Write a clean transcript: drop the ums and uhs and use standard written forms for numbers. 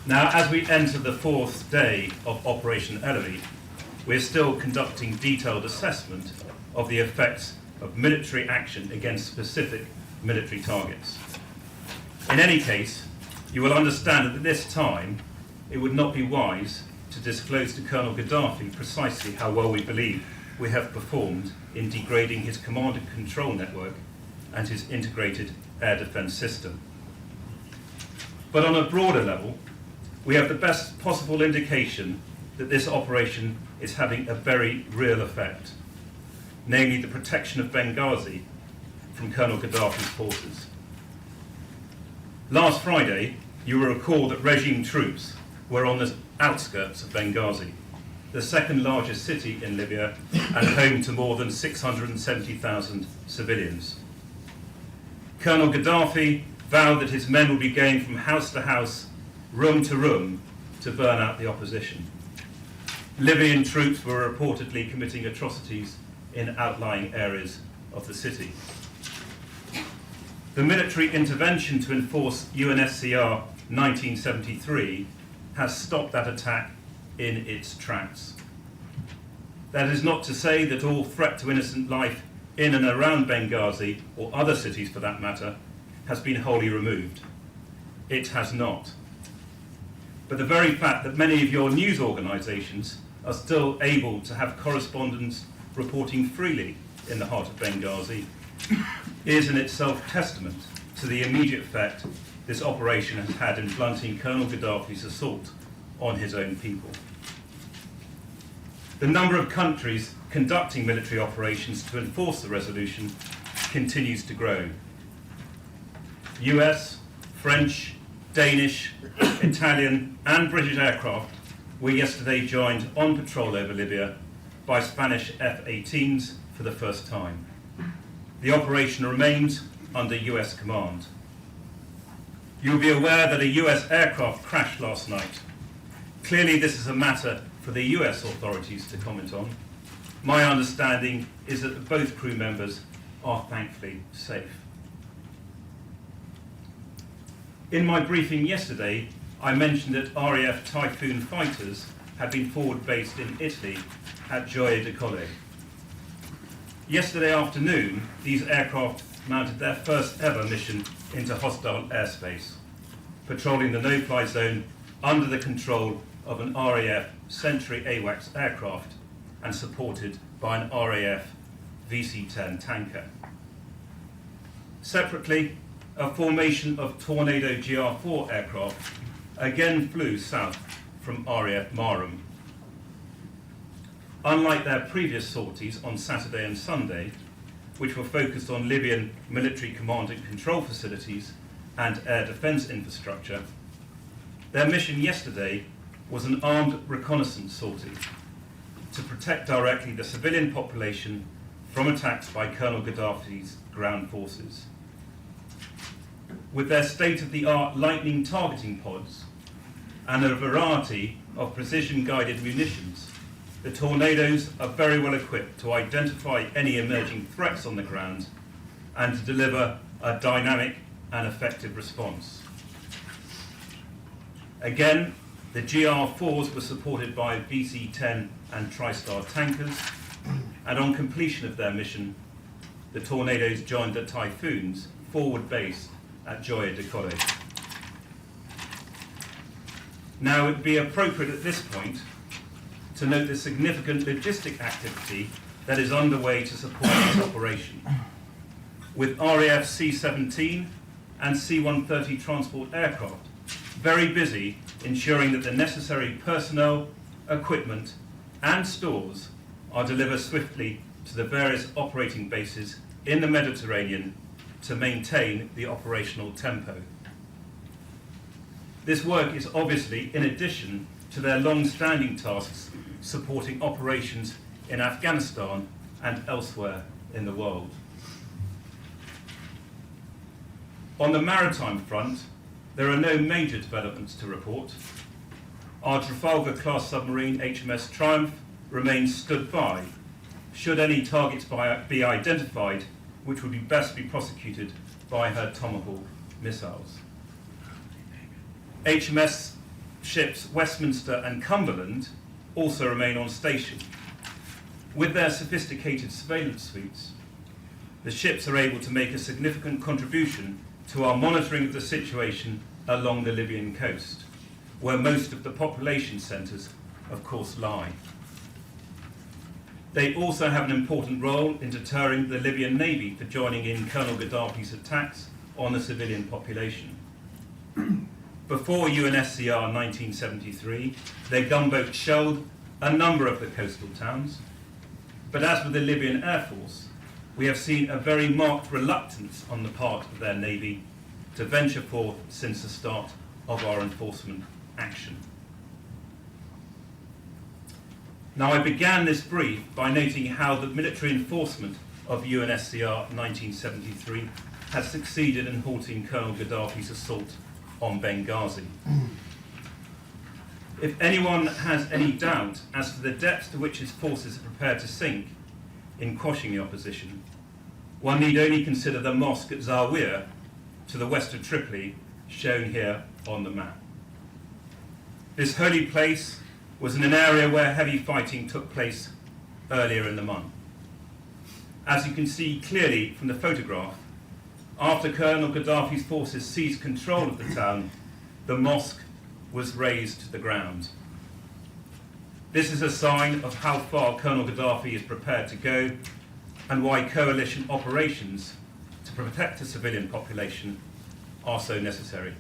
Now, as we enter the fourth day of Operation Ellery, we are still conducting detailed assessment of the effects of military action against specific military targets. In any case, you will understand that at this time, it would not be wise to disclose to Colonel Gaddafi precisely how well we believe we have performed in degrading his command and control network and his integrated air defence system. But on a broader level, we have the best possible indication that this operation is having a very real effect, namely the protection of Benghazi from Colonel Gaddafi's forces. Last Friday, you will recall that regime troops were on the outskirts of Benghazi, the second largest city in Libya and home to more than 670,000 civilians. Colonel Gaddafi vowed that his men would be going from house to house, room to room, to burn out the opposition. Libyan troops were reportedly committing atrocities in outlying areas of the city. The military intervention to enforce UNSCR 1973 has stopped that attack in its tracks. That is not to say that all threat to innocent life in and around Benghazi, or other cities for that matter, has been wholly removed. It has not. But the very fact that many of your news organisations are still able to have correspondents reporting freely in the heart of Benghazi is in itself testament to the immediate effect this operation has had in blunting Colonel Gaddafi's assault on his own people. The number of countries conducting military operations to enforce the resolution continues to grow. US, French, Danish, Italian and British aircraft were yesterday joined on patrol over Libya by Spanish F-18s for the first time. The operation remains under US command. You'll be aware that a US aircraft crashed last night. Clearly this is a matter for the US authorities to comment on. My understanding is that both crew members are thankfully safe. In my briefing yesterday, I mentioned that RAF Typhoon fighters had been forward-based in Italy at Gioia di Colle. Yesterday afternoon, these aircraft mounted their first ever mission into hostile airspace, patrolling the no-fly zone under the control of an RAF Century AWACS aircraft and supported by an RAF VC-10 tanker. Separately, a formation of Tornado GR4 aircraft again flew south from RAF Marham. Unlike their previous sorties on Saturday and Sunday, which were focused on Libyan military command and control facilities and air defence infrastructure, their mission yesterday was an armed reconnaissance sortie to protect directly the civilian population from attacks by Colonel Gaddafi's ground forces. With their state-of-the-art lightning targeting pods and a variety of precision-guided munitions, the Tornadoes are very well equipped to identify any emerging threats on the ground and to deliver a dynamic and effective response. Again, the GR4s were supported by VC-10 and TriStar tankers, and on completion of their mission, the Tornadoes joined the Typhoons forward base at Gioia di Colle. Now, it would be appropriate at this point to note the significant logistic activity that is underway to support this operation, with RAF C-17 and C-130 transport aircraft very busy ensuring that the necessary personnel, equipment and stores are delivered swiftly to the various operating bases in the Mediterranean to maintain the operational tempo. This work is obviously in addition to their long-standing tasks supporting operations in Afghanistan and elsewhere in the world. On the maritime front, there are no major developments to report. Our Trafalgar-class submarine HMS Triumph remains stood by, should any targets be identified, which would best be prosecuted by her Tomahawk missiles. HMS ships Westminster and Cumberland also remain on station. With their sophisticated surveillance suites, the ships are able to make a significant contribution to our monitoring of the situation along the Libyan coast, where most of the population centres, of course, lie. They also have an important role in deterring the Libyan Navy for joining in Colonel Gaddafi's attacks on the civilian population. Before UNSCR 1973, their gunboats shelled a number of the coastal towns, but as with the Libyan Air Force, we have seen a very marked reluctance on the part of their navy to venture forth since the start of our enforcement action. Now, I began this brief by noting how the military enforcement of UNSCR 1973 has succeeded in halting Colonel Gaddafi's assault on Benghazi. If anyone has any doubt as to the depth to which his forces are prepared to sink in quashing the opposition, one need only consider the mosque at Zawiya to the west of Tripoli, shown here on the map. This holy place was in an area where heavy fighting took place earlier in the month. As you can see clearly from the photograph, after Colonel Gaddafi's forces seized control of the town, the mosque was razed to the ground. This is a sign of how far Colonel Gaddafi is prepared to go and why coalition operations to protect the civilian population are so necessary.